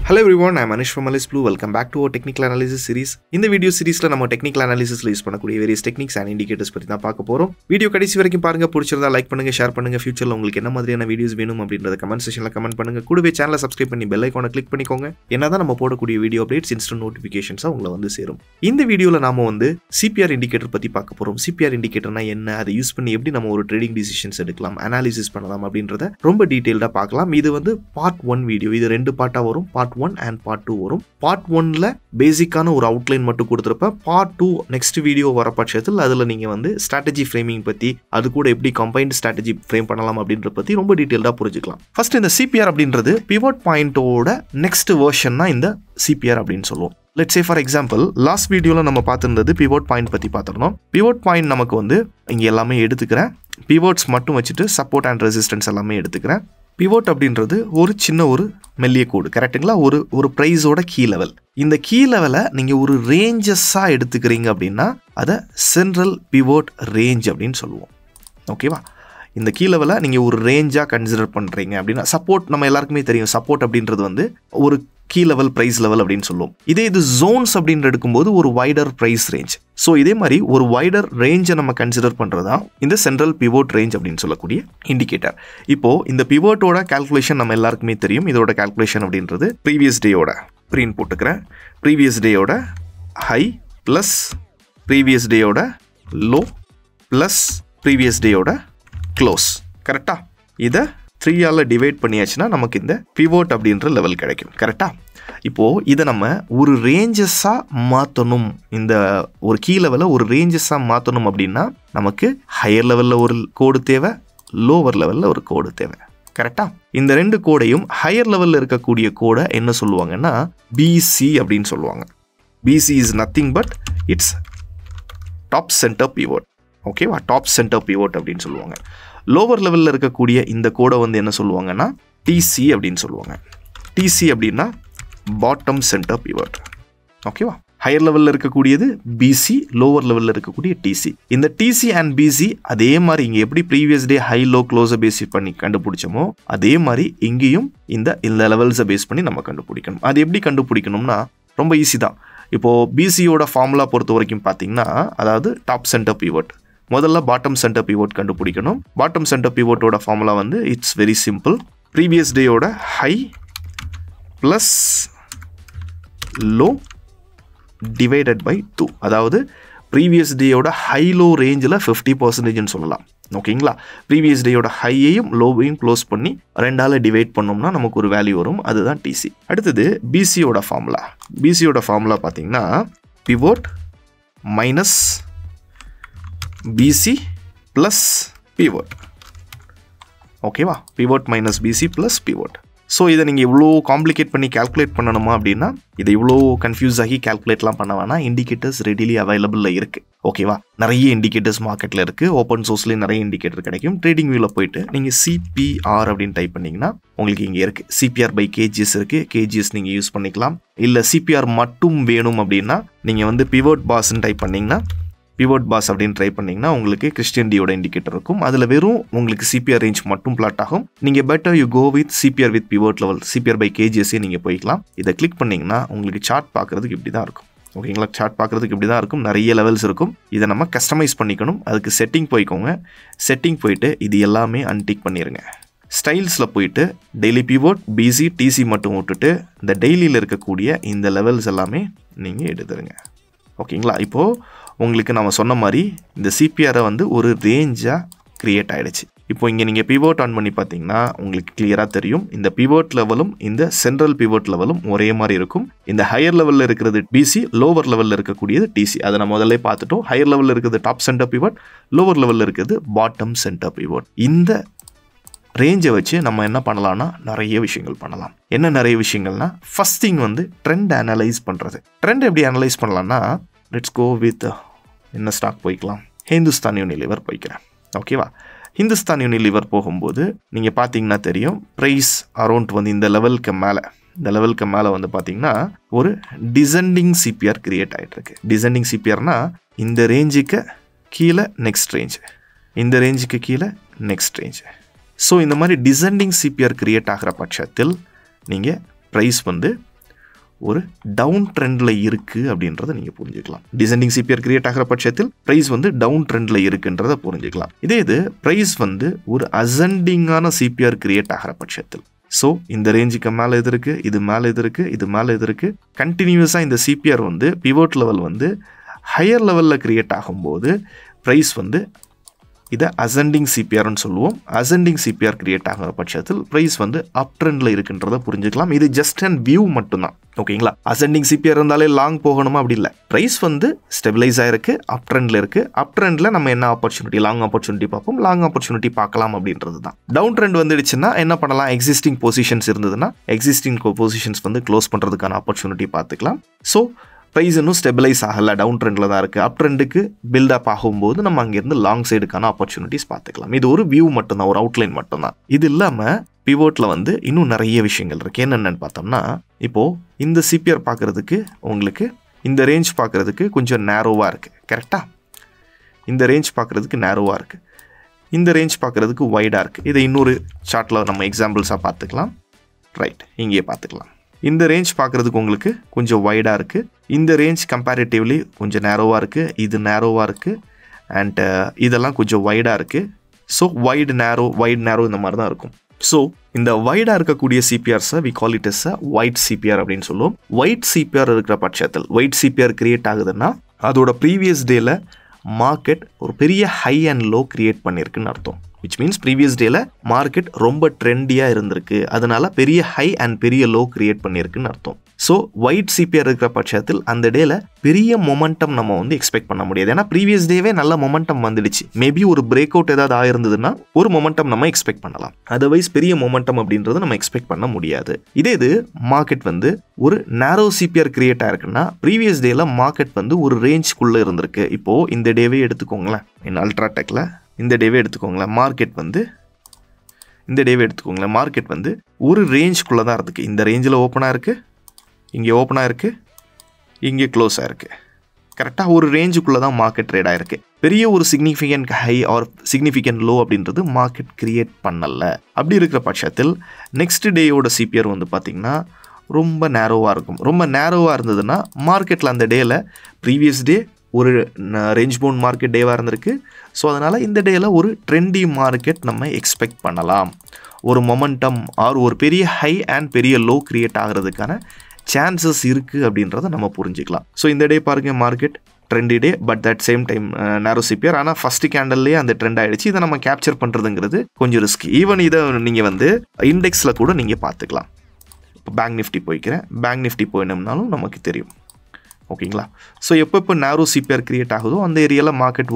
Hello everyone, I am Anish from Alice Blue. Welcome back to our technical analysis series. இந்த video சீரிஸ்ல நம்ம technical அனாலிசிஸ்ல use பண்ணக்கூடிய various techniques and indicators பத்தி தான் பார்க்க போறோம். Video கடைசி வரைக்கும் பாருங்க. பிடிச்சிருந்தா லைக் பண்ணுங்க, ஷேர் பண்ணுங்க. ஃபியூச்சர்ல உங்களுக்கு என்ன மாதிரியான வீடியோஸ் வேணும் அப்படின்றத கமெண்ட் செக்ஷன்ல கமெண்ட் பண்ணுங்க. கூடவே சேனலை சப்ஸ்கிரைப் பண்ணி பெல் ஐகானை கிளிக் பண்ணிக்கோங்க. என்னதான் நம்ம போடக்கூடிய வீடியோ அப்டேட்ஸ் இன்ஸ்டன்ட் நோட்டிஃபிகேஷன்ஸா உங்களை வந்து சேரும். இந்த வீடியோல நாம வந்து CPR இண்டிகேட்டர் பத்தி பார்க்க போறோம். CPR இண்டிகேட்டர்னா என்ன, அதை யூஸ் பண்ணி எப்படி நம்ம ஒரு ட்ரேடிங் டிசிஷன்ஸ் எடுக்கலாம், அனாலிசிஸ் பண்ணலாம் அப்படின்றத ரொம்ப டீடைல்டா பார்க்கலாம். இது வந்து பார்ட் 1 வீடியோ. இது ரெண்டு பார்ட்டா வரும். பார்ட் 1 and பார்ட் 2 வரும். பார்ட் 1ல பேசிக்கான ஒரு அவுட்லைன் மட்டும் கொடுத்திருப்பேன். பார்ட் 2 நெக்ஸ்ட் வீடியோ வர பட்சத்தில் அதுல நீங்க வந்து ஸ்ட்ராட்டஜி ஃப்ரேமிங் பத்தி, அது கூட எப்படி கம்பைன்ட் ஸ்ட்ராட்டஜி ஃப்ரேம் பண்ணலாம் அப்படின்றத பத்தி ரொம்ப டீடைல்டா புரிஞ்சுக்கலாம். ஃபர்ஸ்ட் இந்த CPR அப்படின்றது பிவோட் பாயிண்டோட நெக்ஸ்ட் வெர்ஷன் தான் இந்த CPR அப்படின்னு சொல்லுவோம். Let's say for example last வீடியோல நம்ம பார்த்திருந்தது பிவோட் பாயிண்ட் பத்தி பார்த்திருந்தோம். பிவோட் பாயிண்ட் நமக்கு வந்து இங்க எல்லாமே எடுத்துக்கிறேன். பிவோட்ஸ் மட்டும் வச்சுட்டு சப்போர்ட் அண்ட் ரெசிஸ்டன்ஸ் எல்லாமே எடுத்துக்கிறேன். பிவோட் அப்படின்றது ஒரு சின்ன ஒரு மெல்லிய கோடு, கரெக்டுங்களா? ஒரு ப்ரைஸோட கீ லெவல். இந்த கீ லெவலை நீங்க ஒரு ரேஞ்சஸாக எடுத்துக்கிறீங்க அப்படின்னா அதை சென்ட்ரல் பிவோட் ரேஞ்ச் அப்படின்னு சொல்லுவோம். ஓகேவா? இந்த கீ லெவலை நீங்கள் ஒரு ரேஞ்சாக கன்சிடர் பண்ணுறீங்க அப்படின்னா, சப்போர்ட் நம்ம எல்லாருக்குமே தெரியும். சப்போர்ட் அப்படின்றது வந்து ஒரு கீ லெவல் ப்ரைஸ் லெவல் அப்படின்னு சொல்லுவோம். இது ஜோன்ஸ் அப்படின்னு எடுக்கும்போது ஒரு வைடர் ப்ரைஸ் ரேஞ்ச். ஸோ இதே மாதிரி ஒரு வைடர் ரேஞ்சை நம்ம கன்சிடர் பண்ணுறதா இந்த சென்ட்ரல் பிவோட் ரேஞ்ச் அப்படின்னு சொல்லக்கூடிய இண்டிகேட்டர். இப்போ இந்த பிவோட்டோட கால்குலேஷன் நம்ம எல்லாருக்குமே தெரியும். இதோட கால்குலேஷன் அப்படின்றது ப்ரீவியஸ் டேயோட ப்ரீன் போட்டுக்கிறேன். ப்ரீவியஸ் டேயோட ஹை ப்ளஸ் ப்ரீவியஸ் டேயோட லோ ப்ளஸ் ப்ரீவியஸ் டேயோட க்ளோஸ். கரெக்டா? இதை 3ஆல் டிவைட் பண்ணியாச்சுன்னா நமக்கு இந்த பிவோட் அப்படின்ற லெவல் கிடைக்கும். கரெக்டா? இப்போது இதை நம்ம ஒரு ரேஞ்சஸாக மாற்றணும். இந்த ஒரு கீ லெவலை ஒரு ரேஞ்சஸாக மாற்றணும் அப்படின்னா நமக்கு ஹையர் லெவலில் ஒரு கோடு தேவை, லோவர் லெவலில் ஒரு கோடு தேவை. கரெக்டா? இந்த ரெண்டு கோடையும் ஹையர் லெவலில் இருக்கக்கூடிய கோடை என்ன சொல்லுவாங்கன்னா BC அப்படின்னு சொல்லுவாங்க. BC is nothing but it's top centre pivot. ஓகேவா? டாப் சென்டர் பிவோட் அப்படின்னு சொல்லுவாங்க. லோவர் லெவலில் இருக்கக்கூடிய இந்த கோடை வந்து என்ன சொல்லுவாங்கன்னா TC அப்படின்னு சொல்லுவாங்க. TC அப்படின்னா பாட்டம் சென்டர் பிவோட். ஓகேவா? ஹையர் லெவலில் இருக்கக்கூடியது BC, லோவர் லெவலில் இருக்கக்கூடிய TC. இந்த TC அண்ட் BC அதே மாதிரி இங்கே எப்படி ப்ரீவியஸ் டே ஹை லோ க்ளோஸை பேஸ் பண்ணி கண்டுபிடிச்சோமோ அதே மாதிரி இங்கேயும் இந்த லெவல்ஸை பேஸ் பண்ணி நம்ம கண்டுபிடிக்கணும். அது எப்படி கண்டுபிடிக்கணும்னா ரொம்ப ஈஸி தான். இப்போது BCயோட ஃபார்முலா பொறுத்த வரைக்கும் பார்த்தீங்கன்னா, அதாவது டாப் சென்டர் பிவோட், முதல்ல பாட்டம் சென்டர் பிவோட் கண்டுபிடிக்கணும். பாட்டம் சென்டர் பிவோட்டோட ஃபார்முலா வந்து இட்ஸ் வெரி சிம்பிள். ப்ரீவியஸ் டேயோட high plus low divided by 2. அதாவது ப்ரீவியஸ் டேயோட ஹை லோ ரேஞ்சில் 50% சொல்லலாம். ஓகேங்களா? ப்ரீவியஸ் டேயோட ஹையையும் லோவையும் க்ளோஸ் பண்ணி 2ஆல் டிவைட் பண்ணோம்னா நமக்கு ஒரு வேல்யூ வரும். அதுதான் TC. அடுத்தது BCயோட ஃபார்முலா. BCயோட ஃபார்முலா பார்த்தீங்கன்னா pivot minus BC plus pivot. ஓகேவா? pivot minus BC plus pivot. So இதை நீங்கள் இவ்வளோ காம்ப்ளிகேட் பண்ணி கால்குலேட் பண்ணணுமா அப்படின்னா இதை இவ்வளோ கன்ஃபியூஸ் ஆகி கால்குலேட்லாம் பண்ண வேணாம். இண்டிகேட்டர்ஸ் ரெடிலி அவைலபிளில் இருக்குது. ஓகேவா? நிறைய இண்டிகேட்டர்ஸ் மார்க்கெட்டில் இருக்குது. ஓப்பன் சோர்ஸ்லேயும் நிறைய இண்டிகேட்டர் கிடைக்கும். ட்ரேடிங் வியூவில் போயிட்டு நீங்கள் CPR அப்படின்னு டைப் பண்ணிங்கன்னா உங்களுக்கு இங்கே இருக்குது. CPR by KGS இருக்குது. KGS நீங்கள் யூஸ் பண்ணிக்கலாம். இல்லை CPR மட்டும் வேணும் அப்படின்னா நீங்கள் வந்து pivot bars டைப் பண்ணிங்கன்னா பிவோட் பாஸ் அப்படின்னு ட்ரை பண்ணிங்கன்னா உங்களுக்கு கிறிஸ்டியன் டியோட இண்டிகேட்டர் இருக்கும். அதில் வெறும் உங்களுக்கு CPR ரேஞ்ச் மட்டும் பிளாட் ஆகும். நீங்கள் better you go with CPR with pivot level, CPR by KGS நீங்கள் போய்க்கலாம். இதை கிளிக் பண்ணிங்கன்னா உங்களுக்கு சார்ட் பார்க்குறதுக்கு இப்படி தான் இருக்கும். ஓகேங்களா? சார்ட் பார்க்குறதுக்கு இப்படி தான் இருக்கும். நிறைய லெவல்ஸ் இருக்கும். இதை நம்ம கஸ்டமைஸ் பண்ணிக்கணும். அதுக்கு செட்டிங் போய்க்கோங்க. செட்டிங் போயிட்டு இது எல்லாமே அன்டிக் பண்ணிடுங்க. ஸ்டைல்ஸில் போயிட்டு டெய்லி பிவோட் BC TC மட்டும் விட்டுட்டு இந்த டெய்லியில் இருக்கக்கூடிய இந்த லெவல்ஸ் எல்லாமே நீங்கள் எடுத்துருங்க. ஓகேங்களா? இப்போது உங்களுக்கு நம்ம சொன்ன மாதிரி இந்த CPR வந்து ஒரு ரேஞ்சாக க்ரியேட் ஆகிடுச்சு. இப்போ இங்கே நீங்கள் பிவோட் ஆன் பண்ணி பார்த்தீங்கன்னா உங்களுக்கு கிளியராக தெரியும். இந்த பிவோட் லெவலும் இந்த சென்ட்ரல் பிவோட் லெவலும் ஒரே மாதிரி இருக்கும். இந்த ஹையர் லெவலில் இருக்கிறது BC, லோவர் லெவலில் இருக்கக்கூடியது TC. அதை நம்ம முதல்ல பார்த்துட்டோம். ஹையர் லெவலில் இருக்கிறது டாப் சென்டர் பிவோட், லோவர் லெவலில் இருக்கிறது பாட்டம் சென்டர் பிவோட். இந்த ரேஞ்சை வச்சு நம்ம என்ன பண்ணலாம்னா நிறைய விஷயங்கள் பண்ணலாம். என்ன நிறைய விஷயங்கள்னா, ஃபர்ஸ்ட் திங் வந்து ட்ரெண்ட் அனலைஸ் பண்ணுறது. ட்ரெண்ட் எப்படி அனலைஸ் பண்ணலாம்னா, லெட்ஸ் கோ வித் என்ன ஸ்டாக் போய்க்கலாம். ஹிந்துஸ்தான் யூனிலிவர் போய்க்கிறேன். ஓகேவா? ஹிந்துஸ்தான் யூனிலிவர் போகும்போது நீங்கள் பார்த்தீங்கன்னா தெரியும், ப்ரைஸ் அரௌண்ட் வந்து இந்த லெவலுக்கு மேலே வந்து பார்த்தீங்கன்னா ஒரு டிசெண்டிங் CPR கிரியேட் ஆகிட்டு இருக்கு. டிசெண்டிங் CPRனா இந்த ரேஞ்சுக்கு கீழே நெக்ஸ்ட் ரேஞ்ச், இந்த ரேஞ்சுக்கு கீழே நெக்ஸ்ட் ரேஞ்ச். ஸோ இந்த மாதிரி டிசெண்டிங் CPR கிரியேட் ஆகிற பட்சத்தில் நீங்கள் ப்ரைஸ் வந்து ஒரு டவுன் ட்ரெண்டில் இருக்குது அப்படின்றத நீங்கள் புரிஞ்சுக்கலாம். டிசெண்டிங் சிபிஆர் கிரியேட் ஆகிற பட்சத்தில் ப்ரைஸ் வந்து டவுன் ட்ரெண்டில் இருக்குன்றதை புரிஞ்சுக்கலாம். இது ப்ரைஸ் வந்து ஒரு அசெண்டிங்கான சிபிஆர் கிரியேட் ஆகிற பட்சத்தில், ஸோ இந்த ரேஞ்சுக்கு மேலே இது இருக்குது, இது மேலே இது இருக்குது, இது மேலே இது இருக்குது, கண்டினியூஸாக இந்த சிபிஆர் வந்து பிவோட் லெவல் வந்து ஹையர் லெவலில் கிரியேட் ஆகும்போது ப்ரைஸ் வந்து இதை அசெண்டிங் சிபிஆர்னு சொல்லுவோம். அசெண்டிங் சிபிஆர் கிரியேட் ஆகிற பட்சத்தில் ப்ரைஸ் வந்து அப் ட்ரெண்டில் இருக்குன்றதை புரிஞ்சுக்கலாம். இது ஜஸ்ட் அண்ட் வியூ மட்டும்தான். ஓகேங்களா? அசெண்டிங் சிபிஆர் இருந்தாலே லாங் போகணுமா? அப்படி இல்லை. ப்ரைஸ் வந்து ஸ்டெபிலைஸ் ஆகிருக்கு, அப் ட்ரெண்டில் இருக்குது. அப் ட்ரெண்டில் நம்ம என்ன ஆப்பர்ச்சுனிட்டி, லாங் ஆப்பர்ச்சுனிட்டி பார்ப்போம், லாங் ஆப்பர்ச்சுனிட்டி பார்க்கலாம் அப்படின்றது தான். டவுன் ட்ரெண்ட் வந்துடுச்சுன்னா என்ன பண்ணலாம்? எக்ஸிஸ்டிங் பொசிஷன்ஸ் இருந்ததுன்னா எக்ஸிஸ்டிங் பொசிஷன்ஸ் வந்து க்ளோஸ் பண்ணுறதுக்கான ஆப்பர்ச்சுனிட்டி பார்த்துக்கலாம். ஸோ ப்ரைஸ் இன்னும் ஸ்டெபிலைஸ் ஆகலை, டவுன் ட்ரெண்டில் தான் இருக்குது. அப் ட்ரெண்டுக்கு பில்டப் ஆகும்போது நம்ம அங்கேருந்து லாங் சைடுக்கான ஆப்பர்ச்சுனிட்டிஸ் பார்த்துக்கலாம். இது ஒரு வியூ மட்டும்தான், ஒரு அவுட்லைன் மட்டும்தான். இது இல்லாமல் பிவோட்டில் வந்து இன்னும் நிறைய விஷயங்கள் இருக்குது. என்னென்னு பார்த்தோம்னா, இப்போது இந்த சிபிஆர் பார்க்குறதுக்கு உங்களுக்கு இந்த ரேஞ்ச் பார்க்குறதுக்கு கொஞ்சம் நேரோவாக இருக்குது. கரெக்டாக? இந்த ரேஞ்ச் பார்க்குறதுக்கு நேரோவாக இருக்குது, இந்த ரேஞ்ச் பார்க்குறதுக்கு வைடாக இருக்குது. இதை இன்னொரு சார்ட்டில் நம்ம எக்ஸாம்பிள்ஸாக பார்த்துக்கலாம். ரைட், இங்கேயே பார்த்துக்கலாம். இந்த ரேஞ்ச் பார்க்குறதுக்கு உங்களுக்கு கொஞ்சம் வைடாக இருக்குது, இந்த ரேஞ்ச் கம்பேரிட்டிவ்லி கொஞ்சம் நேரோவாக இருக்குது, இது நேரோவாக இருக்குது, அண்ட் இதெல்லாம் கொஞ்சம் வைடாக இருக்குது. ஸோ வைட் நேரோ இந்த மாதிரி தான் இருக்கும். ஸோ இந்த வைடாக இருக்கக்கூடிய சிபிஆர்ஸை we call it as wide CPR அப்படின்னு சொல்லுவோம். ஒயிட் சிபிஆர் இருக்கிற பட்சத்தில், ஒயிட் சிபிஆர் கிரியேட் ஆகுதுன்னா அதோட ப்ரீவியஸ் டேல மார்க்கெட் ஒரு பெரிய ஹை அண்ட் லோ கிரியேட் பண்ணியிருக்குன்னு அர்த்தம். விச் மீன்ஸ் ப்ரீவியஸ் டேல மார்க்கெட் ரொம்ப ட்ரெண்டியாக இருந்திருக்கு, அதனால பெரிய ஹை அண்ட் பெரிய லோ கிரியேட் பண்ணியிருக்குன்னு அர்த்தம். ஸோ ஒயிட் சிபிஆர் இருக்கிற பட்சத்தில் அந்த டேல பெரிய மொமெண்டம் நம்ம வந்து எக்ஸ்பெக்ட் பண்ண முடியாது. ஏன்னா ப்ரீவியஸ் டேவே நல்ல மொமெண்டம் வந்துடுச்சு. மேபி ஒரு பிரேக் அவுட் ஏதாவது ஆயிருந்ததுன்னா ஒரு மொமெண்டம் நம்ம எக்ஸ்பெக்ட் பண்ணலாம். அதர்வைஸ் பெரிய மொமெண்டம் அப்படின்றது நம்ம எக்ஸ்பெக்ட் பண்ண முடியாது. இது மார்க்கெட் வந்து ஒரு நேரோ சிபிஆர் கிரியேட் ஆயிருக்குன்னா ப்ரீவியஸ் டேல மார்க்கெட் வந்து ஒரு ரேஞ்ச்குள்ளே இருந்திருக்கு. இப்போது இந்த டேவே எடுத்துக்கோங்களேன், இன் அல்ட்ராடெக்கில் இந்த டேவே எடுத்துக்கோங்களேன், மார்க்கெட் வந்து ஒரு ரேஞ்ச்குள்ளே தான் இருக்குது. இந்த ரேஞ்சில் ஓப்பனாக இருக்குது, இங்கே ஓப்பனாக இருக்குது, இங்கே க்ளோஸ் ஆகிருக்கு. கரெக்டாக ஒரு ரேஞ்சுக்குள்ளே தான் மார்க்கெட் ட்ரேட் ஆகிருக்கு. பெரிய ஒரு significant high R significant low அப்படின்றது மார்க்கெட் கிரியேட் பண்ணலை. அப்படி இருக்கிற பட்சத்தில் நெக்ஸ்ட் டேயோட சிபிஆர் வந்து பார்த்திங்கன்னா ரொம்ப நேரோவாக இருக்கும். ரொம்ப நேரோவாக இருந்ததுன்னா மார்க்கெட்டில் அந்த டேயில் ப்ரீவியஸ் டே ஒரு ரேஞ்ச் பவுண்ட் மார்க்கெட் டேவாக இருந்திருக்கு. ஸோ அதனால் இந்த டேயில் ஒரு ட்ரெண்டி மார்க்கெட் நம்ம எக்ஸ்பெக்ட் பண்ணலாம். ஒரு மொமெண்டம் ஆர் ஒரு பெரிய ஹை அண்ட் பெரிய லோ கிரியேட் ஆகிறதுக்கான சான்சஸ் இருக்குது அப்படின்றத நம்ம புரிஞ்சுக்கலாம். ஸோ இந்த டே பாருங்கள், market trendy day, but that same time நேரோ சிபிஆர். ஆனால் ஃபஸ்ட்டு கேண்டல்லே அந்த ட்ரெண்ட் ஆகிடுச்சு. இதை நம்ம கேப்சர் பண்ணுறதுங்கிறது கொஞ்சம் ரிஸ்க். ஈவன் இதை நீங்கள் வந்து இண்டெக்ஸில் கூட நீங்கள் பார்த்துக்கலாம். இப்போ பேங்க் நிஃப்டி போய்க்கிறேன், பேங்க் நிஃப்டி போயினோம்னாலும் நமக்கு தெரியும். ஓகேங்களா? ஸோ எப்போ நேரோ சிபிஆர் கிரியேட் ஆகுதோ அந்த ஏரியாவில் மார்க்கெட்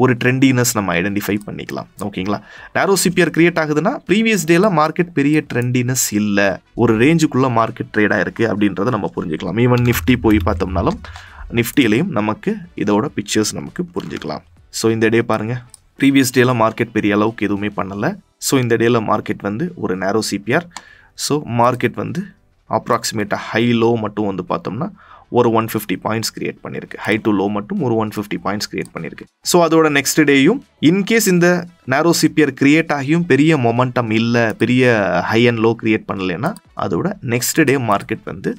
ஒரு ட்ரெண்டினஸ் நம்ம ஐடென்டிஃபை பண்ணிக்கலாம். ஓகேங்களா? நேரோ சிபிஆர் கிரியேட் ஆகுதுன்னா ப்ரீவியஸ் டேல மார்க்கெட் பெரிய ட்ரெண்டினஸ் இல்லை, ஒரு ரேஞ்சுக்குள்ளே மார்க்கெட் ட்ரேட் ஆகிருக்கு அப்படின்றத நம்ம புரிஞ்சுக்கலாம். ஈவன் நிஃப்டி போய் பார்த்தோம்னாலும் நிஃப்டியிலையும் நமக்கு இதோட பிக்சர்ஸ் நமக்கு புரிஞ்சுக்கலாம். ஸோ இந்த டே பாருங்கள், ப்ரீவியஸ் டேல மார்க்கெட் பெரிய அளவுக்கு எதுவுமே பண்ணலை. ஸோ இந்த டேல மார்க்கெட் வந்து ஒரு நேரோ சிபிஆர். ஸோ மார்க்கெட் வந்து அப்ராக்சிமேட்டாக ஹை லோ மட்டும் வந்து பார்த்தோம்னா ஒரு 150 பாயிண்ட்ஸ் கிரியேட் பண்ணியிருக்கு. ஹை டு லோ மட்டும் ஒரு 150 பாயிண்ட்ஸ் கிரியேட் பண்ணியிருக்கு. ஸோ அதோட நெக்ஸ்ட் டேயும் இன்கேஸ் இந்த நேரோ சிபிஆர் கிரியேட் ஆகியும் பெரிய மொமெண்டம் இல்லை, பெரிய ஹை அண்ட் லோ கிரியேட் பண்ணலைன்னா அதோட நெக்ஸ்ட் டே மார்க்கெட் வந்து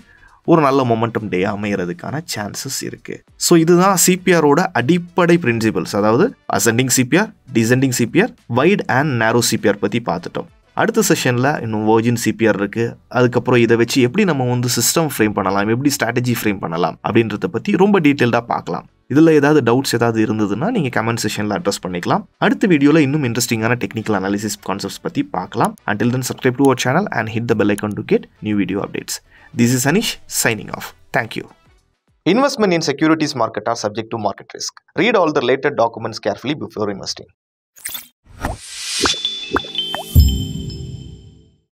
ஒரு நல்ல மொமெண்டம் டே அமைகிறதுக்கான சான்சஸ் இருக்குது. ஸோ இதுதான் சிபிஆரோட அடிப்படை பிரின்சிபல்ஸ். அதாவது ascending CPR, descending CPR, wide and narrow CPR பற்றி பார்த்துட்டோம். அடுத்த செஷனில் இன்னும் வர்ஜின் சிபிஆர் இருக்குது. அதுக்கப்புறம் இதை வச்சு எப்படி நம்ம வந்து சிஸ்டம் ஃப்ரேம் பண்ணலாம், எப்படி ஸ்ட்ராட்டஜி ஃப்ரேம் பண்ணலாம் அப்படின்றத பற்றி ரொம்ப டீட்டெயில்டாக பார்க்கலாம். இதில் ஏதாவது டவுட்ஸ் ஏதாவது இருந்ததுன்னா நீங்கள் கமெண்ட் செஷனில் அட்ரஸ் பண்ணிக்கலாம். அடுத்த வீடியோவில் இன்னும் இன்ட்ரெஸ்டிங்கான டெக்னிக்கல் அனாலிசிஸ் கான்செப்ட்ஸ் பற்றி பார்க்கலாம். Until then, subscribe to our channel and hit the bell icon to get new video updates. This is Anish signing off. Thank you. Investment in securities market are subject to market risk. Read all the related documents carefully before investing.